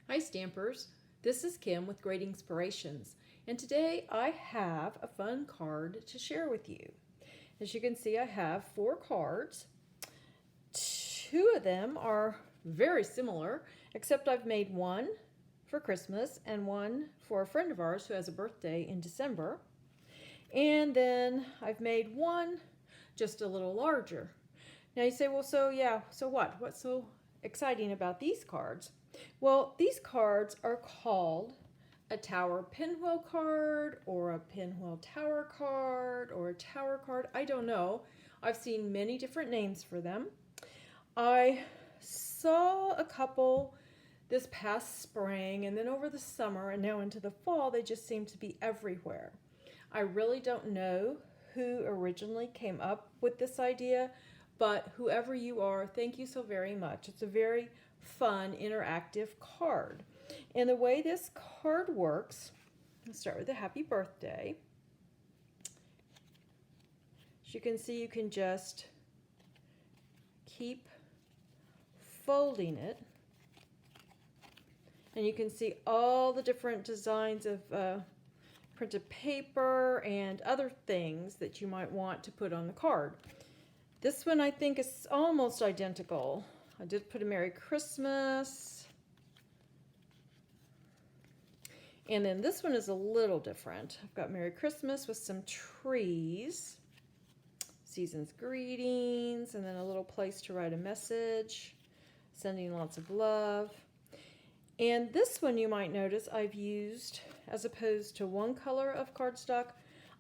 Hi Stampers, this is Kim with Great Inspirations, and today I have a fun card to share with you. As you can see, I have 4 cards. 2 of them are very similar, except I've made one for Christmas and one for a friend of ours who has a birthday in December. And then I've made one just a little larger. Now you say, well, so what? What's so exciting about these cards? Well, these cards are called a Tower Pinwheel card or a Pinwheel Tower card or a Tower card. I don't know. I've seen many different names for them. I saw a couple this past spring, and then over the summer and now into the fall, they just seem to be everywhere. I really don't know who originally came up with this idea, but whoever you are, thank you so very much. It's a very fun, interactive card. And the way this card works, I'll start with a happy birthday. As you can see, you can just keep folding it. And you can see all the different designs of printed paper and other things that you might want to put on the card. This one I think is almost identical. I did put a Merry Christmas. And then this one is a little different. I've got Merry Christmas with some trees, season's greetings, and then a little place to write a message, sending lots of love. And this one you might notice I've used, as opposed to one color of cardstock,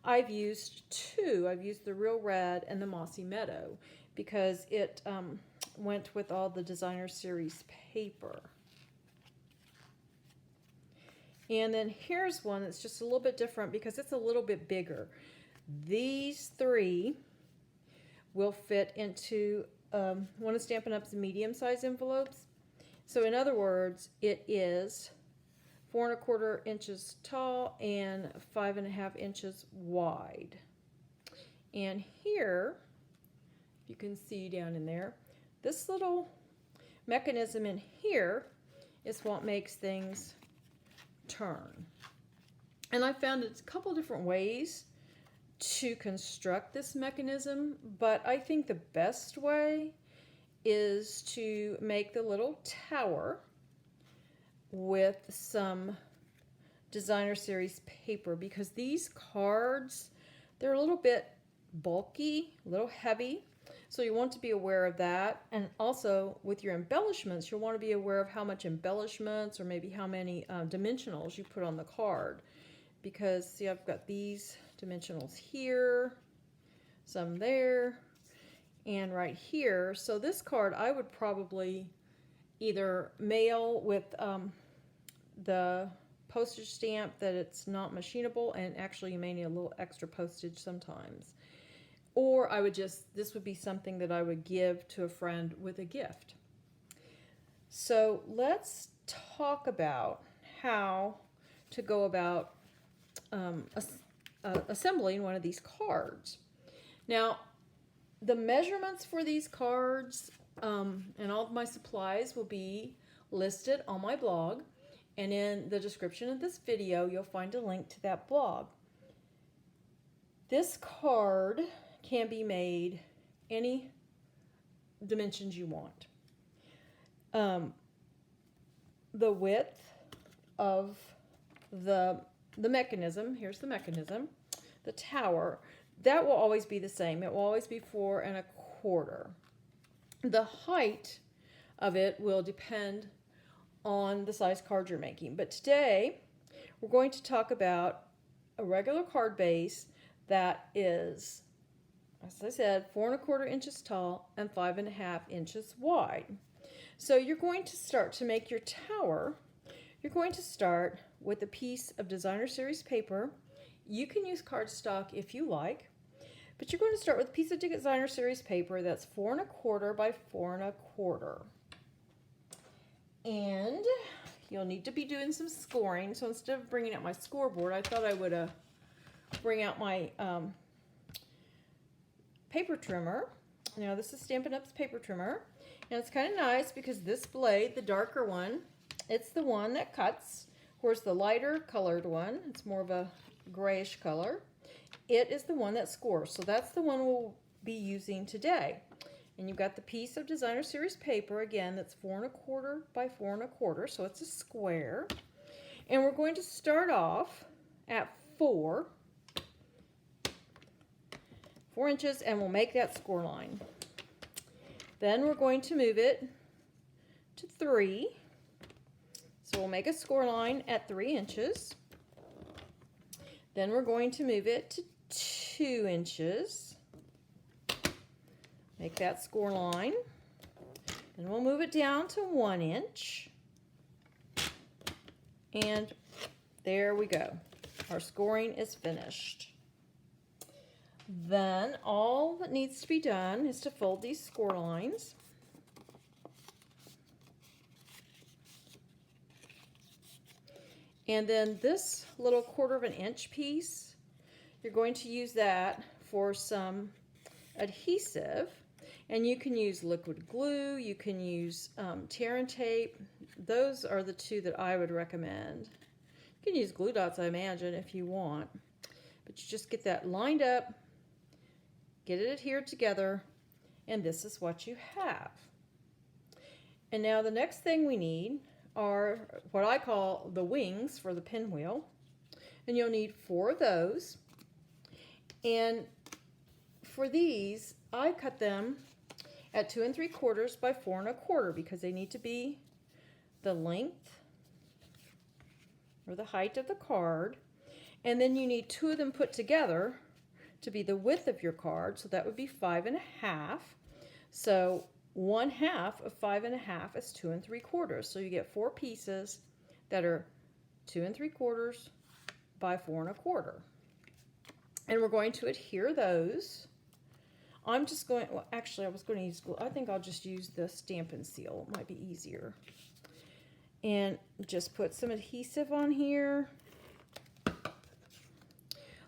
I've used 2. I've used the Real Red and the Mossy Meadow because it went with all the Designer Series paper. And then here's one that's just a little bit different because it's a little bit bigger. These 3 will fit into one of Stampin' Up's medium-sized envelopes. So in other words, it is 4 1/4 inches tall and 5 1/2 inches wide. And here, you can see down in there, this little mechanism in here is what makes things turn. And I found a couple different ways to construct this mechanism, but I think the best way is to make the little tower with some Designer Series paper because these cards, they're a little bit bulky, a little heavy, so you want to be aware of that. And also with your embellishments, you'll want to be aware of how much embellishments or maybe how many dimensionals you put on the card, because see, I've got these dimensionals here, some there, and right here. So this card I would probably either mail with the postage stamp that it's not machinable, and actually you may need a little extra postage sometimes. Or I would just, this would be something that I would give to a friend with a gift. So let's talk about how to go about assembling one of these cards. Now, the measurements for these cards and all of my supplies will be listed on my blog, and in the description of this video you'll find a link to that blog. This card can be made any dimensions you want. The width of the mechanism, here's the mechanism, the tower, that will always be the same. It will always be 4 1/4. The height of it will depend on the size card you're making. But today we're going to talk about a regular card base that is, as I said, 4 1/4 inches tall and 5 1/2 inches wide. So you're going to start to make your tower. You're going to start with a piece of Designer Series paper. You can use cardstock if you like, but you're going to start with a piece of Designer Series paper that's 4 1/4 by 4 1/4. And you'll need to be doing some scoring. So instead of bringing out my scoreboard, I thought I would bring out my paper trimmer. Now this is Stampin' Up's paper trimmer. And it's kind of nice because this blade, the darker one, It's the one that cuts. Whereas the lighter colored one, it's more of a grayish color. It is the one that scores. So that's the one we'll be using today. And you've got the piece of designer series paper, again, that's 4 1/4 by 4 1/4, so it's a square. And we're going to start off at 4 inches, and we'll make that score line. Then we're going to move it to 3. So we'll make a score line at 3 inches. Then we're going to move it to 2 inches. Make that score line. Then we'll move it down to 1 inch. And there we go. Our scoring is finished. Then all that needs to be done is to fold these score lines. And then this little 1/4 inch piece, you're going to use that for some adhesive. And you can use liquid glue, you can use tear and tape. Those are the two that I would recommend. You can use glue dots, I imagine, if you want. But you just get that lined up, get it adhered together, and this is what you have. And now the next thing we need are what I call the wings for the pinwheel. And you'll need 4 of those. And for these, I cut them at 2 3/4 by 4 1/4 because they need to be the length or the height of the card. And then you need 2 of them put together to be the width of your card. So that would be 5 1/2. So 1/2 of 5 1/2 is 2 3/4. So you get 4 pieces that are 2 3/4 by 4 1/4. And we're going to adhere those. I'm just going, well, actually I was going to use glue. I think I'll just use the Stampin' Seal. It might be easier. And just put some adhesive on here.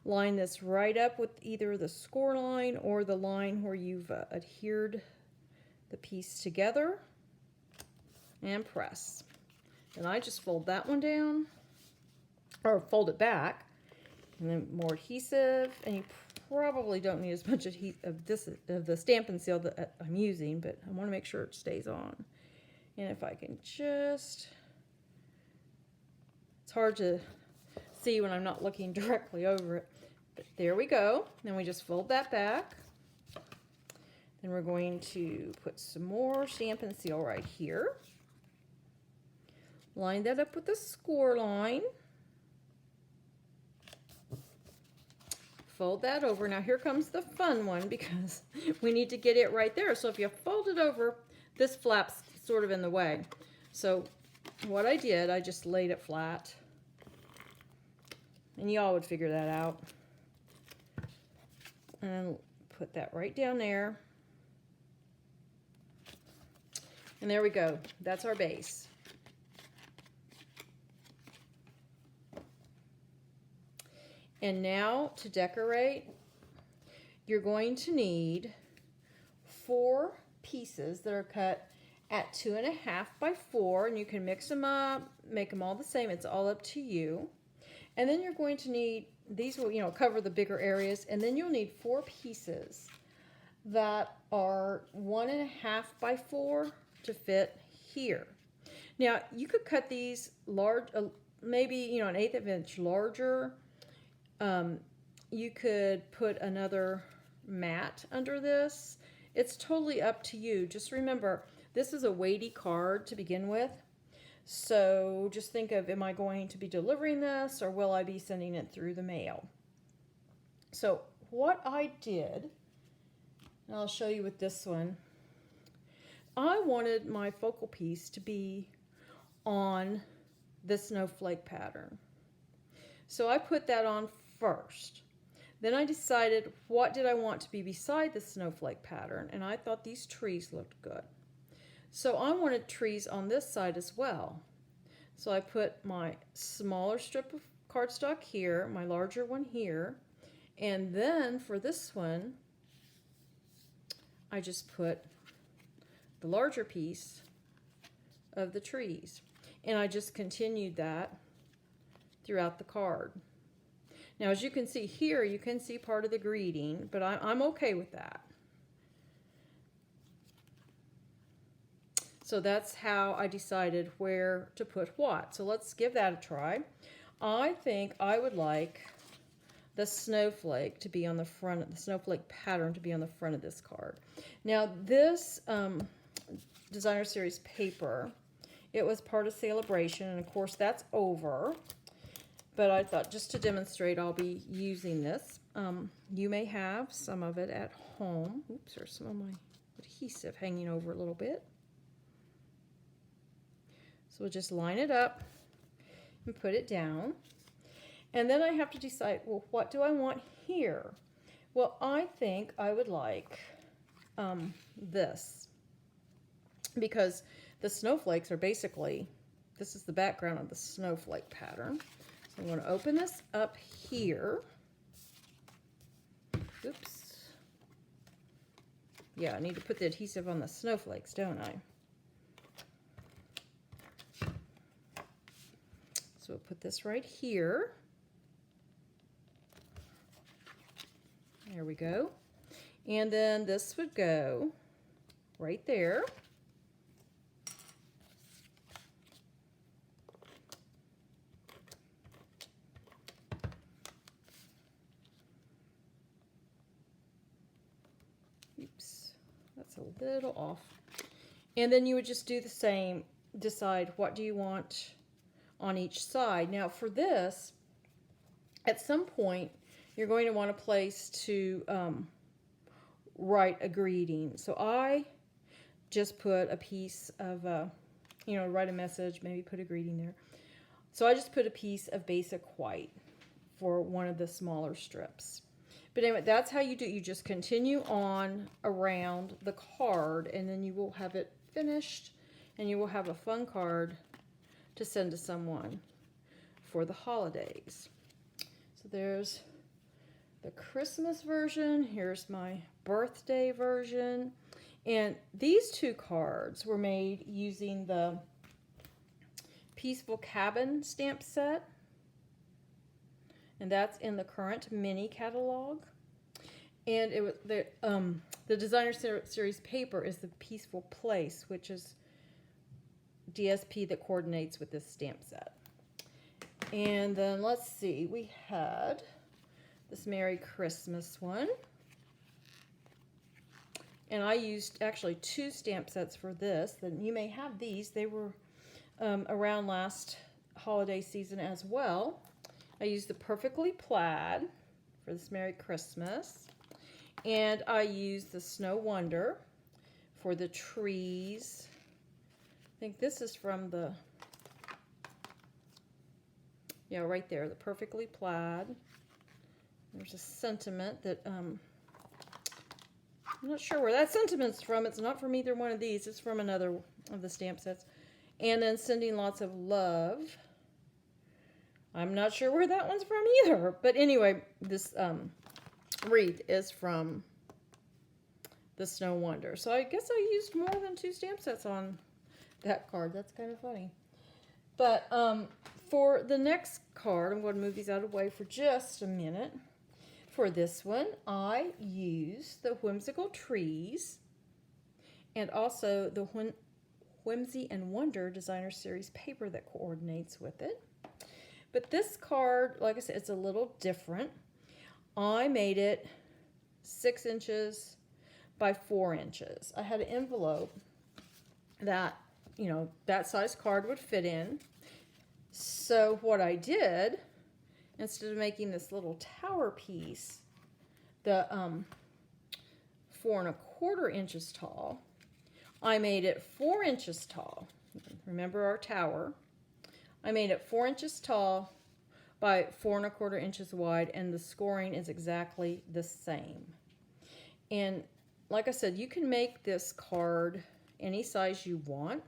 Line this right up with either the score line or the line where you've adhered the piece together. And press. And I just fold that one down, or fold it back. And then more adhesive, and you probably don't need as much of the Stampin' Seal that I'm using, but I want to make sure it stays on. And if I can just, it's hard to see when I'm not looking directly over it, but there we go. Then we just fold that back. Then we're going to put some more Stampin' Seal right here. Line that up with the score line. Fold that over. Now here comes the fun one because we need to get it right there. So if you fold it over, this flap's sort of in the way. So what I did, I just laid it flat. And y'all would figure that out. And put that right down there. And there we go. That's our base. And now to decorate, you're going to need 4 pieces that are cut at 2 1/2 by 4, and you can mix them up, make them all the same. It's all up to you. And then you're going to need, these will, cover the bigger areas, and then you'll need 4 pieces that are 1 1/2 by 4 to fit here. Now you could cut these large, maybe an 1/8 of an inch larger. You could put another mat under this. It's totally up to you. Just remember, this is a weighty card to begin with. So just think of, am I going to be delivering this or will I be sending it through the mail? So what I did, and I'll show you with this one, I wanted my focal piece to be on the snowflake pattern. So I put that on first. Then I decided what did I want to be beside the snowflake pattern, and I thought these trees looked good. So I wanted trees on this side as well. So I put my smaller strip of cardstock here, my larger one here, and then for this one, I just put the larger piece of the trees. And I just continued that throughout the card. Now, as you can see here, you can see part of the greeting, but I'm okay with that. So that's how I decided where to put what. So let's give that a try. I think I would like the snowflake to be on the front, the snowflake pattern to be on the front of this card. Now this designer series paper, it was part of Celebration, and of course that's over. But I thought just to demonstrate, I'll be using this. You may have some of it at home. Oops, there's some of my adhesive hanging over a little bit. So we'll just line it up and put it down. And then I have to decide, well, what do I want here? Well, I think I would like this, because the snowflakes are basically, this is the background of the snowflake pattern. So I'm going to open this up here. Oops. Yeah, I need to put the adhesive on the snowflakes, don't I? So we'll put this right here. There we go. And then this would go right there. Oops, that's a little off. And then you would just do the same, decide what do you want on each side. Now for this, at some point, you're going to want a place to write a greeting. So I just put a piece of, write a message, maybe put a greeting there. So I just put a piece of basic white for one of the smaller strips. But anyway, that's how you do it. You just continue on around the card, and then you will have it finished, and you will have a fun card to send to someone for the holidays. So there's the Christmas version. Here's my birthday version. And these two cards were made using the Peaceful Cabin stamp set. And that's in the current mini catalog. And it was the designer series paper is the Peaceful Place, which is DSP that coordinates with this stamp set. And then let's see, we had this Merry Christmas one. And I used actually 2 stamp sets for this. Then you may have these. They were around last holiday season as well. I used the Perfectly Plaid for this Merry Christmas. And I used the Snow Wonder for the trees. I think this is from the, yeah, right there, the Perfectly Plaid. There's a sentiment that, I'm not sure where that sentiment's from. It's not from either one of these. It's from another of the stamp sets. And then Sending Lots of Love. I'm not sure where that one's from either. But anyway, this wreath is from the Snow Wonder. So I guess I used more than 2 stamp sets on that card. That's kind of funny. But for the next card, I'm going to move these out of the way for just a minute. For this one, I used the Whimsical Trees and also the Whimsy and Wonder Designer Series paper that coordinates with it. But this card, like I said, it's a little different. I made it 6 inches by 4 inches. I had an envelope that, that size card would fit in. So what I did, instead of making this little tower piece, the 4 1/4 inches tall, I made it 4 inches tall. Remember our tower. I made it 4 inches tall by 4 1/4 inches wide, and the scoring is exactly the same. And like I said, you can make this card any size you want.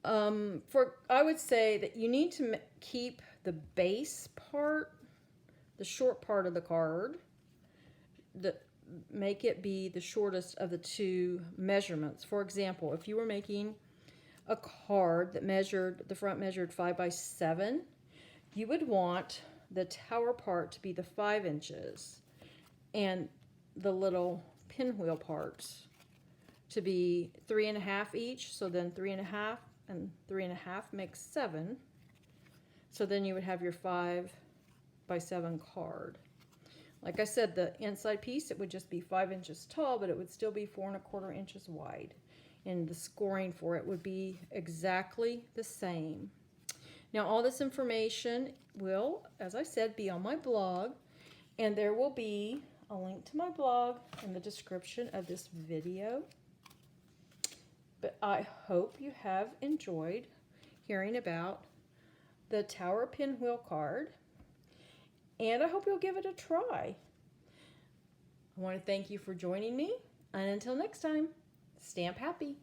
I would say that you need to keep the base part, the short part of the card, make it be the shortest of the 2 measurements. For example, if you were making a card that measured, the front measured 5 by 7, you would want the tower part to be the 5 inches and the little pinwheel parts to be 3.5 each. So then 3.5 and 3.5 makes 7. So then you would have your 5 by 7 card. Like I said, the inside piece, it would just be 5 inches tall, but it would still be 4.25 inches wide. And the scoring for it would be exactly the same. Now, all this information will, as I said, be on my blog, and there will be a link to my blog in the description of this video. But I hope you have enjoyed hearing about the Tower Pinwheel card, and I hope you'll give it a try. I want to thank you for joining me, and until next time, stamp happy.